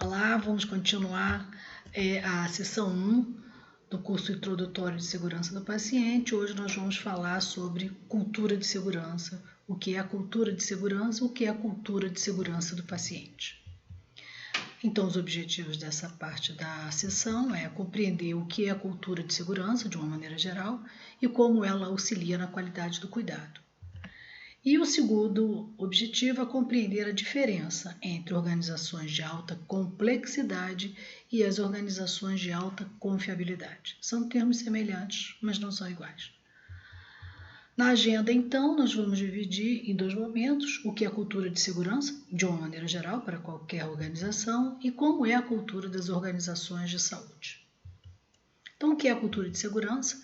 Olá, vamos continuar a sessão 1 do curso Introdutório de Segurança do Paciente. Hoje nós vamos falar sobre cultura de segurança, o que é a cultura de segurança, o que é a cultura de segurança do paciente. Então, os objetivos dessa parte da sessão é compreender o que é a cultura de segurança, de uma maneira geral, e como ela auxilia na qualidade do cuidado. E o segundo objetivo é compreender a diferença entre organizações de alta complexidade e as organizações de alta confiabilidade. São termos semelhantes, mas não são iguais. Na agenda, então, nós vamos dividir em 2 momentos o que é a cultura de segurança, de uma maneira geral, para qualquer organização, e como é a cultura das organizações de saúde. Então, o que é a cultura de segurança?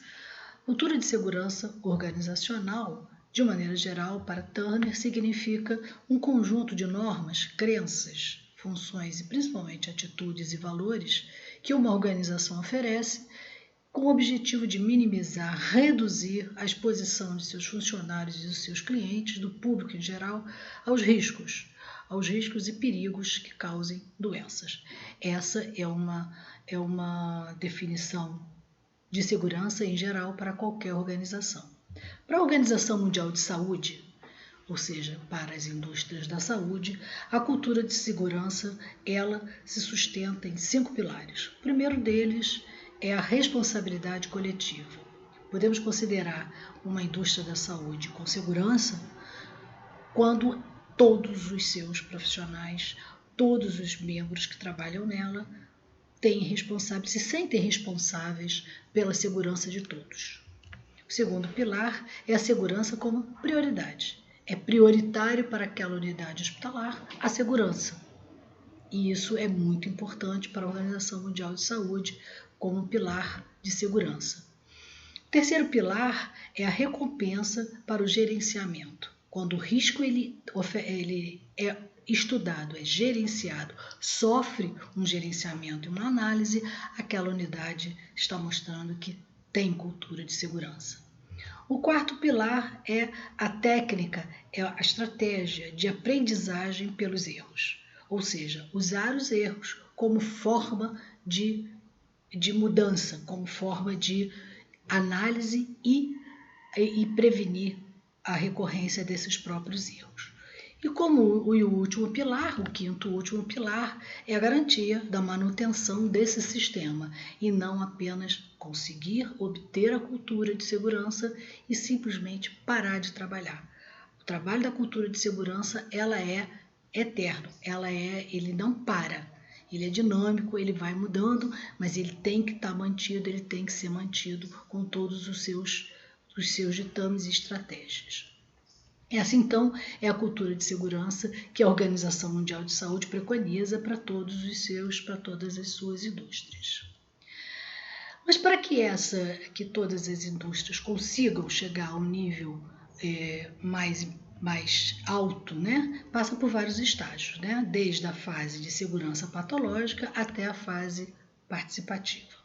Cultura de segurança organizacional, de maneira geral, para Turner, significa um conjunto de normas, crenças, funções e principalmente atitudes e valores que uma organização oferece com o objetivo de minimizar, reduzir a exposição de seus funcionários e dos seus clientes, do público em geral, aos riscos e perigos que causem doenças. Essa é uma definição de segurança em geral para qualquer organização. Para a Organização Mundial de Saúde, ou seja, para as indústrias da saúde, a cultura de segurança ela se sustenta em 5 pilares. O primeiro deles é a responsabilidade coletiva. Podemos considerar uma indústria da saúde com segurança quando todos os seus profissionais, todos os membros que trabalham nela, se sentem responsáveis pela segurança de todos. O segundo pilar é a segurança como prioridade. É prioritário para aquela unidade hospitalar a segurança. E isso é muito importante para a Organização Mundial de Saúde como um pilar de segurança. O terceiro pilar é a recompensa para o gerenciamento. Quando o risco ele é estudado, é gerenciado, sofre um gerenciamento e uma análise, aquela unidade está mostrando que tem cultura de segurança. O quarto pilar é a técnica, é a estratégia de aprendizagem pelos erros, ou seja, usar os erros como forma de mudança, como forma de análise e prevenir a recorrência desses próprios erros. E como o último pilar, o quinto último pilar, é a garantia da manutenção desse sistema e não apenas conseguir obter a cultura de segurança e simplesmente parar de trabalhar. O trabalho da cultura de segurança ela é eterno, ele não para, ele é dinâmico, ele vai mudando, mas ele tem que estar mantido, ele tem que ser mantido com todos os seus ditames e estratégias. Essa, então, é a cultura de segurança que a Organização Mundial de Saúde preconiza para todas as suas indústrias. Mas para que todas as indústrias consigam chegar a um nível mais alto, né, passa por vários estágios, né, desde a fase de segurança patológica até a fase participativa.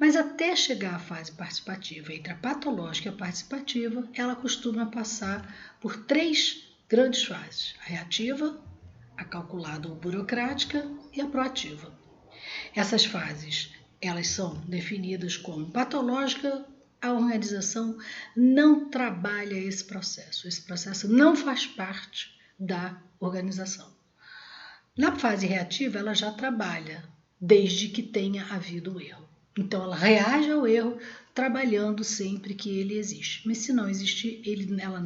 Mas até chegar à fase participativa, entre a patológica e a participativa, ela costuma passar por 3 grandes fases: a reativa, a calculada ou burocrática e a proativa. Essas fases elas são definidas como patológica. A organização não trabalha esse processo não faz parte da organização. Na fase reativa, ela já trabalha, desde que tenha havido um erro. Então, ela reage ao erro trabalhando sempre que ele existe. Mas se não existir, ela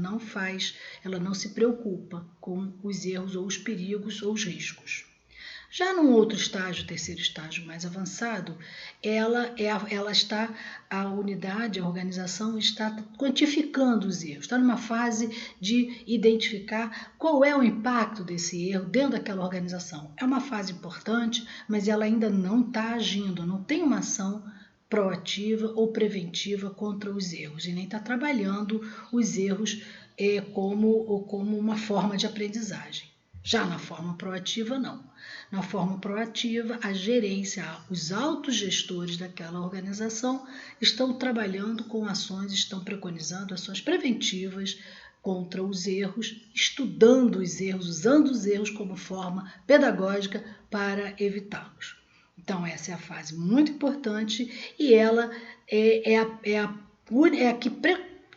não se preocupa com os erros ou os perigos ou os riscos. Já num outro estágio, terceiro estágio mais avançado, a organização está quantificando os erros, está numa fase de identificar qual é o impacto desse erro dentro daquela organização. É uma fase importante, mas ela ainda não está agindo, não tem uma ação proativa ou preventiva contra os erros, e nem está trabalhando os erros como uma forma de aprendizagem. Já na forma proativa, não. Na forma proativa, a gerência, os altos gestores daquela organização estão trabalhando com ações, estão preconizando ações preventivas contra os erros, estudando os erros, usando os erros como forma pedagógica para evitá-los. Então, essa é a fase muito importante e ela é a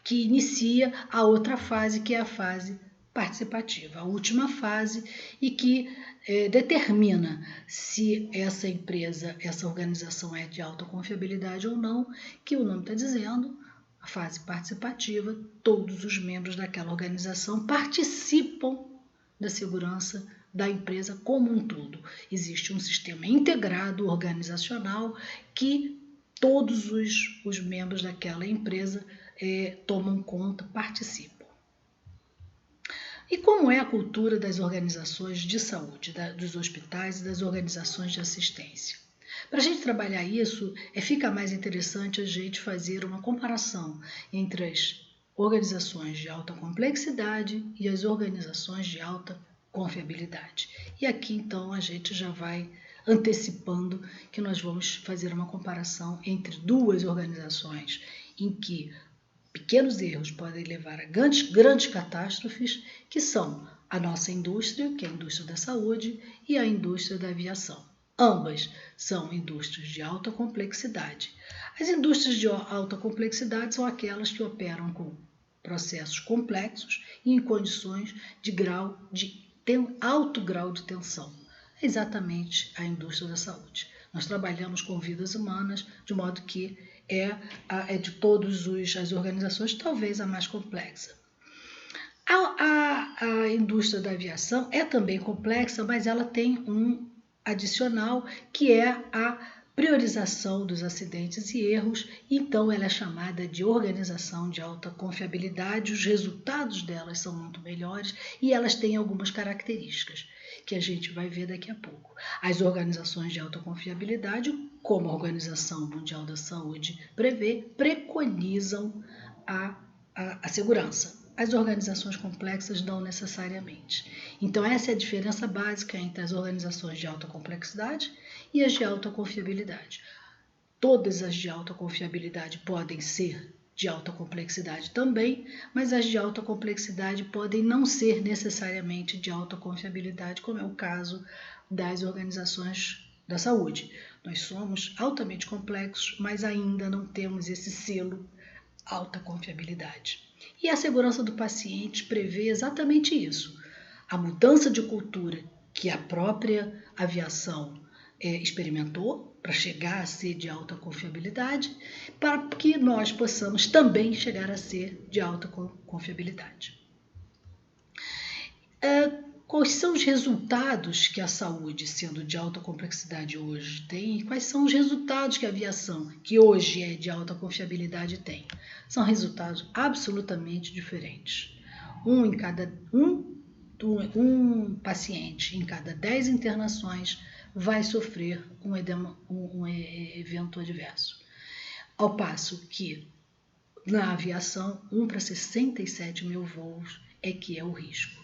que inicia a outra fase, que é a fase participativa, a última fase e que determina se essa empresa, essa organização é de alta confiabilidade ou não, que o nome está dizendo. A fase participativa, todos os membros daquela organização participam da segurança da empresa como um todo. Existe um sistema integrado organizacional que todos os membros daquela empresa tomam conta, participam. E como é a cultura das organizações de saúde, dos hospitais e das organizações de assistência? Para a gente trabalhar isso, fica mais interessante a gente fazer uma comparação entre as organizações de alta complexidade e as organizações de alta confiabilidade. E aqui, então, a gente já vai antecipando que nós vamos fazer uma comparação entre duas organizações em que pequenos erros podem levar a grandes catástrofes, que são a nossa indústria, que é a indústria da saúde, e a indústria da aviação. Ambas são indústrias de alta complexidade. As indústrias de alta complexidade são aquelas que operam com processos complexos e em condições de alto grau de tensão. É exatamente a indústria da saúde. Nós trabalhamos com vidas humanas, de modo que é de todas as organizações, talvez a mais complexa. A indústria da aviação é também complexa, mas ela tem um adicional, que é a priorização dos acidentes e erros, então ela é chamada de organização de alta confiabilidade, os resultados delas são muito melhores e elas têm algumas características que a gente vai ver daqui a pouco. As organizações de alta confiabilidade, como a Organização Mundial da Saúde preconizam a segurança. As organizações complexas não necessariamente. Então, essa é a diferença básica entre as organizações de alta complexidade e as de alta confiabilidade. Todas as de alta confiabilidade podem ser de alta complexidade também, mas as de alta complexidade podem não ser necessariamente de alta confiabilidade, como é o caso das organizações da saúde. Nós somos altamente complexos, mas ainda não temos esse selo alta confiabilidade. E a segurança do paciente prevê exatamente isso. A mudança de cultura que a própria aviação experimentou para chegar a ser de alta confiabilidade, para que nós possamos também chegar a ser de alta confiabilidade. Quais são os resultados que a saúde, sendo de alta complexidade hoje, tem? E quais são os resultados que a aviação, que hoje é de alta confiabilidade, tem? São resultados absolutamente diferentes. Um paciente em cada 10 internações vai sofrer um evento adverso. Ao passo que na aviação, 1 para 67 mil voos é que é o risco.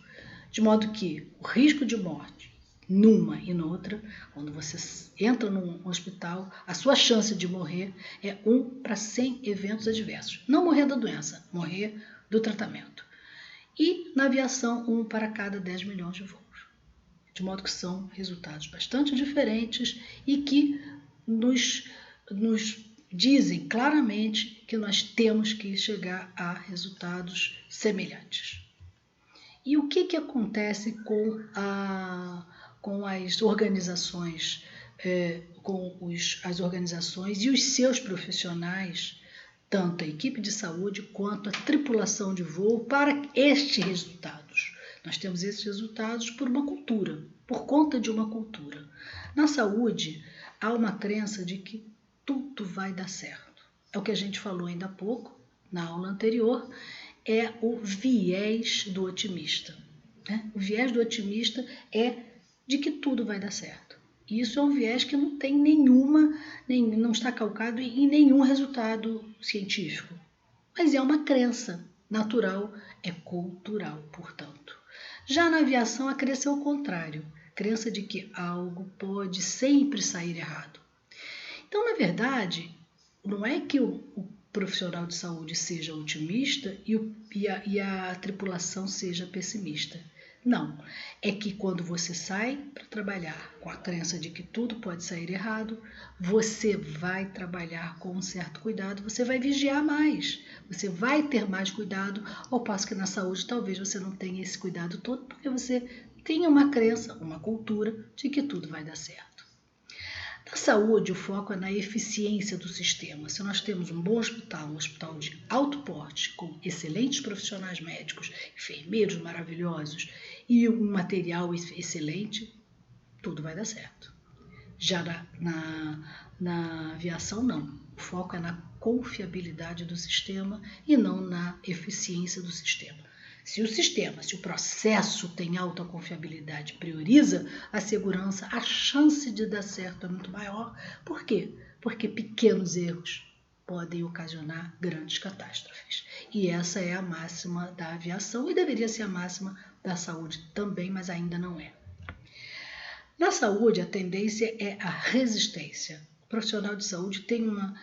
De modo que o risco de morte numa e noutra, quando você entra num hospital, a sua chance de morrer é 1 para 100 eventos adversos. Não morrer da doença, morrer do tratamento. E na aviação, 1 para cada 10 milhões de voos. De modo que são resultados bastante diferentes e que nos dizem claramente que nós temos que chegar a resultados semelhantes. E o que acontece com as organizações, as organizações e os seus profissionais, tanto a equipe de saúde quanto a tripulação de voo, para estes resultados? Nós temos esses resultados por uma cultura, por conta de uma cultura. Na saúde, há uma crença de que tudo vai dar certo. É o que a gente falou ainda há pouco, na aula anterior, é o viés do otimista. Né? O viés do otimista é de que tudo vai dar certo. E isso é um viés que não tem não está calcado em nenhum resultado científico. Mas é uma crença natural, é cultural, portanto. Já na aviação, a crença é o contrário. Crença de que algo pode sempre sair errado. Então, na verdade, não é que o profissional de saúde seja otimista e a tripulação seja pessimista. Não, é que quando você sai para trabalhar com a crença de que tudo pode sair errado, você vai trabalhar com um certo cuidado, você vai vigiar mais, você vai ter mais cuidado, ao passo que na saúde talvez você não tenha esse cuidado todo, porque você tem uma crença, uma cultura de que tudo vai dar certo. Na saúde, o foco é na eficiência do sistema. Se nós temos um bom hospital, um hospital de alto porte, com excelentes profissionais médicos, enfermeiros maravilhosos e um material excelente, tudo vai dar certo. Já na aviação, não. O foco é na confiabilidade do sistema e não na eficiência do sistema. Se o processo tem alta confiabilidade, prioriza a segurança, a chance de dar certo é muito maior. Por quê? Porque pequenos erros podem ocasionar grandes catástrofes. E essa é a máxima da aviação e deveria ser a máxima da saúde também, mas ainda não é. Na saúde, a tendência é a resistência. O profissional de saúde tem uma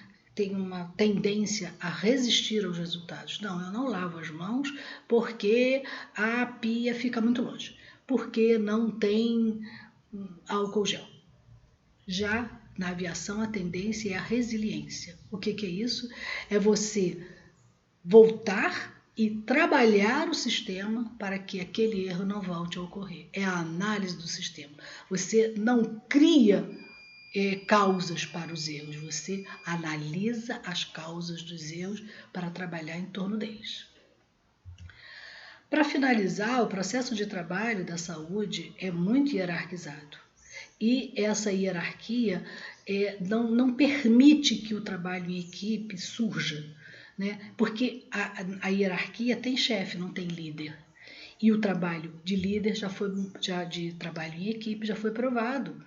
tendência a resistir aos resultados. Não, eu não lavo as mãos porque a pia fica muito longe, porque não tem álcool gel. Já na aviação, a tendência é a resiliência. O que é isso? É você voltar e trabalhar o sistema para que aquele erro não volte a ocorrer. É a análise do sistema. Você não cria causas para os erros, você analisa as causas dos erros para trabalhar em torno deles. Para finalizar, o processo de trabalho da saúde é muito hierarquizado e essa hierarquia não permite que o trabalho em equipe surja, né? Porque a hierarquia tem chefe, não tem líder. E o trabalho de líder de trabalho em equipe já foi provado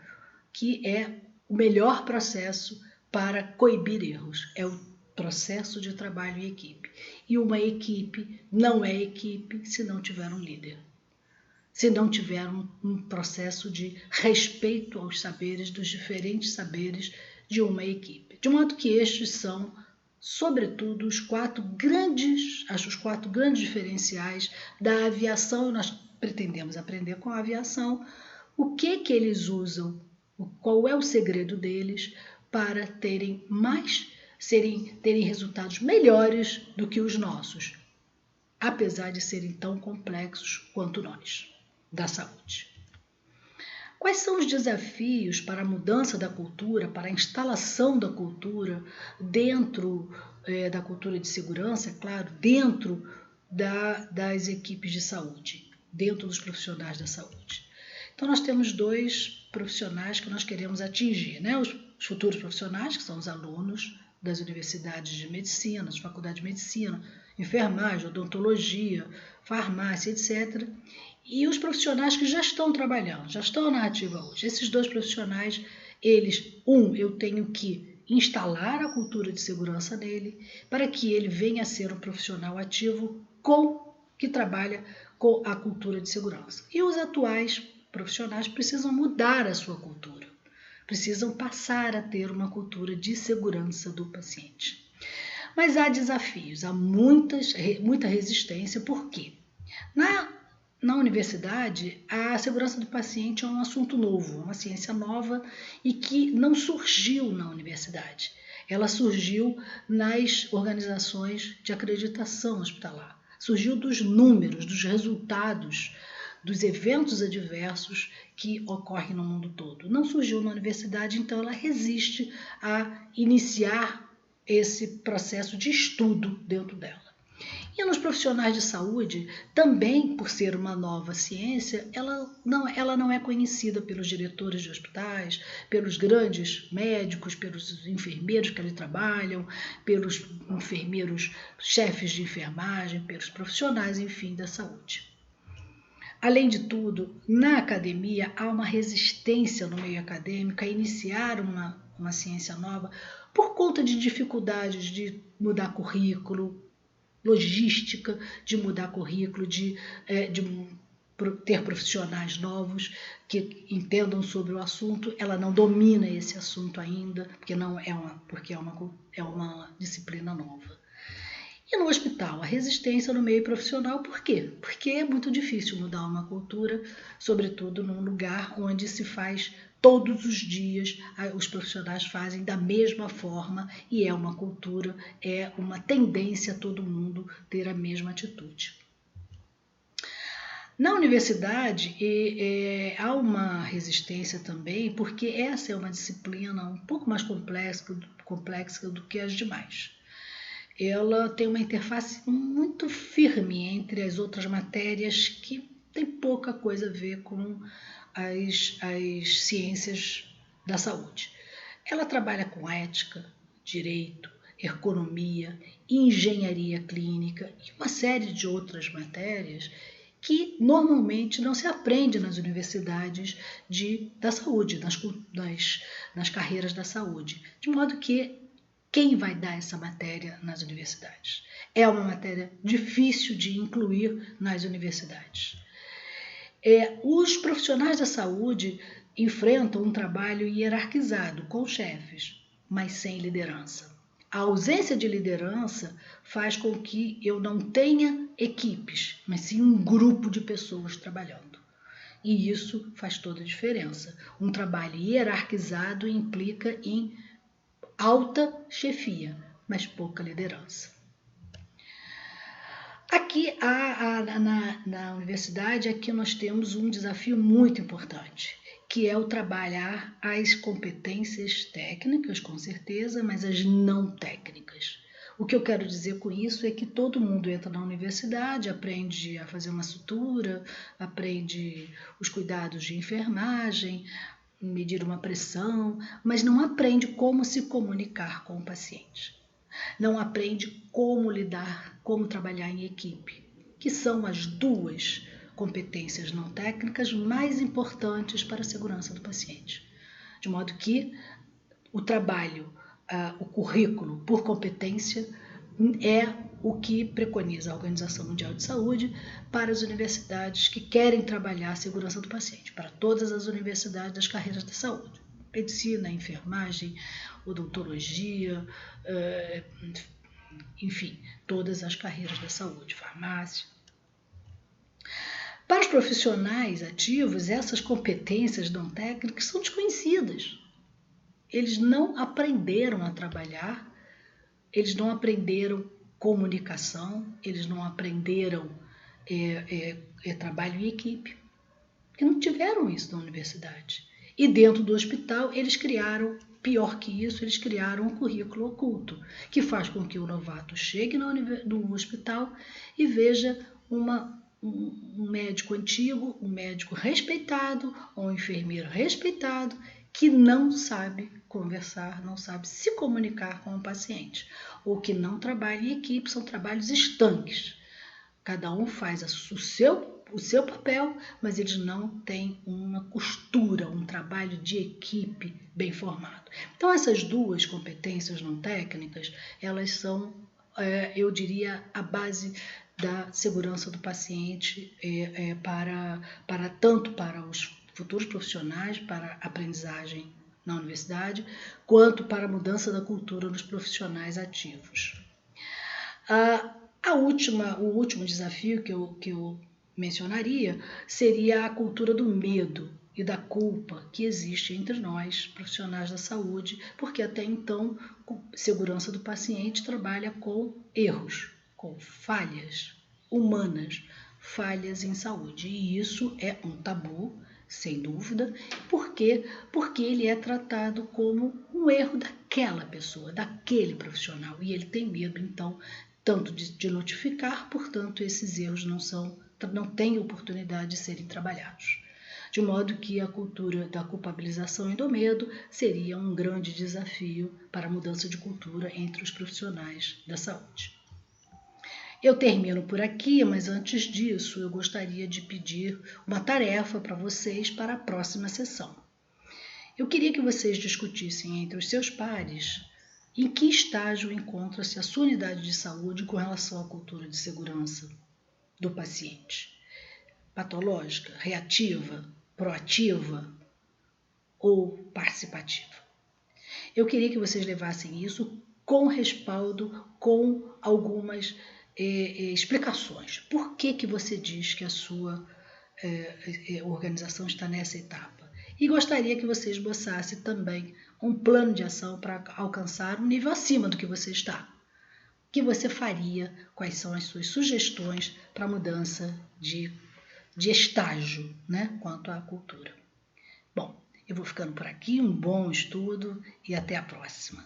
que é o melhor processo para coibir erros, é o processo de trabalho em equipe. E uma equipe não é equipe se não tiver um líder, se não tiver um processo de respeito aos saberes, dos diferentes saberes de uma equipe. De modo que estes são, sobretudo, os quatro grandes diferenciais da aviação, e nós pretendemos aprender com a aviação o que eles usam, qual é o segredo deles para terem resultados melhores do que os nossos, apesar de serem tão complexos quanto nós, da saúde. Quais são os desafios para a mudança da cultura, para a instalação da cultura dentro da cultura de segurança, é claro, dentro das equipes de saúde, dentro dos profissionais da saúde? Então, nós temos dois profissionais que nós queremos atingir, né? Os futuros profissionais, que são os alunos das universidades de medicina, das faculdades de medicina, enfermagem, odontologia, farmácia, etc. E os profissionais que já estão trabalhando, já estão na ativa hoje. Esses dois profissionais, eu tenho que instalar a cultura de segurança nele para que ele venha a ser um profissional ativo que trabalha com a cultura de segurança. E os atuais profissionais precisam mudar a sua cultura, precisam passar a ter uma cultura de segurança do paciente. Mas há desafios, há muita resistência, por quê? Na universidade, a segurança do paciente é um assunto novo, uma ciência nova e que não surgiu na universidade. Ela surgiu nas organizações de acreditação hospitalar, surgiu dos números, dos resultados, dos eventos adversos que ocorrem no mundo todo. Não surgiu na universidade, então ela resiste a iniciar esse processo de estudo dentro dela. E nos profissionais de saúde, também por ser uma nova ciência, ela não é conhecida pelos diretores de hospitais, pelos grandes médicos, pelos enfermeiros que ali trabalham, pelos enfermeiros chefes de enfermagem, pelos profissionais, enfim, da saúde. Além de tudo, na academia há uma resistência no meio acadêmico a iniciar uma ciência nova por conta de dificuldades de mudar currículo, logística de mudar currículo, de ter profissionais novos que entendam sobre o assunto. Ela não domina esse assunto ainda, porque é uma disciplina nova. E no hospital, a resistência no meio profissional, por quê? Porque é muito difícil mudar uma cultura, sobretudo num lugar onde se faz todos os dias, os profissionais fazem da mesma forma e é uma cultura, é uma tendência a todo mundo ter a mesma atitude. Na universidade há uma resistência também, porque essa é uma disciplina um pouco mais complexa do que as demais. Ela tem uma interface muito firme entre as outras matérias que tem pouca coisa a ver com as ciências da saúde. Ela trabalha com ética, direito, economia, engenharia clínica e uma série de outras matérias que normalmente não se aprende nas universidades da saúde, nas carreiras da saúde. De modo que quem vai dar essa matéria nas universidades? É uma matéria difícil de incluir nas universidades. Os profissionais da saúde enfrentam um trabalho hierarquizado com chefes, mas sem liderança. A ausência de liderança faz com que eu não tenha equipes, mas sim um grupo de pessoas trabalhando. E isso faz toda a diferença. Um trabalho hierarquizado implica em alta chefia, mas pouca liderança. Aqui na universidade, aqui nós temos um desafio muito importante, que é o trabalhar as competências técnicas, com certeza, mas as não técnicas. O que eu quero dizer com isso é que todo mundo entra na universidade, aprende a fazer uma sutura, aprende os cuidados de enfermagem, medir uma pressão, mas não aprende como se comunicar com o paciente. Não aprende como lidar, como trabalhar em equipe, que são as duas competências não técnicas mais importantes para a segurança do paciente. De modo que o trabalho, o currículo por competência é o que preconiza a Organização Mundial de Saúde para as universidades que querem trabalhar a segurança do paciente, para todas as universidades das carreiras da saúde. Medicina, enfermagem, odontologia, enfim, todas as carreiras da saúde, farmácia. Para os profissionais ativos, essas competências não técnicas são desconhecidas. Eles não aprenderam a trabalhar, eles não aprenderam comunicação, eles não aprenderam trabalho em equipe, porque não tiveram isso na universidade. E dentro do hospital, eles criaram, pior que isso, eles criaram um currículo oculto, que faz com que o novato chegue no hospital e veja um médico antigo, um médico respeitado, ou um enfermeiro respeitado, que não sabe conversar, não sabe se comunicar com o paciente, ou que não trabalha em equipe, são trabalhos estanques. Cada um faz o seu papel, mas eles não têm uma costura, um trabalho de equipe bem formado. Então, essas duas competências não técnicas, elas são, eu diria, a base da segurança do paciente tanto para os futuros profissionais, para a aprendizagem na universidade, quanto para a mudança da cultura nos profissionais ativos. O último desafio que eu mencionaria seria a cultura do medo e da culpa que existe entre nós, profissionais da saúde, porque até então segurança do paciente trabalha com erros, com falhas humanas, falhas em saúde. E isso é um tabu, sem dúvida. Por quê? Porque ele é tratado como um erro daquela pessoa, daquele profissional, e ele tem medo, então, tanto de notificar, portanto, esses erros não têm oportunidade de serem trabalhados. De modo que a cultura da culpabilização e do medo seria um grande desafio para a mudança de cultura entre os profissionais da saúde. Eu termino por aqui, mas antes disso eu gostaria de pedir uma tarefa para vocês para a próxima sessão. Eu queria que vocês discutissem entre os seus pares em que estágio encontra-se a sua unidade de saúde com relação à cultura de segurança do paciente. patológica, reativa, proativa ou participativa? Eu queria que vocês levassem isso com respaldo, com algumas explicações. Por que você diz que a sua organização está nessa etapa? E gostaria que você esboçasse também um plano de ação para alcançar um nível acima do que você está. O que você faria? Quais são as suas sugestões para a mudança de estágio, né, quanto à cultura? Bom, eu vou ficando por aqui, um bom estudo e até a próxima.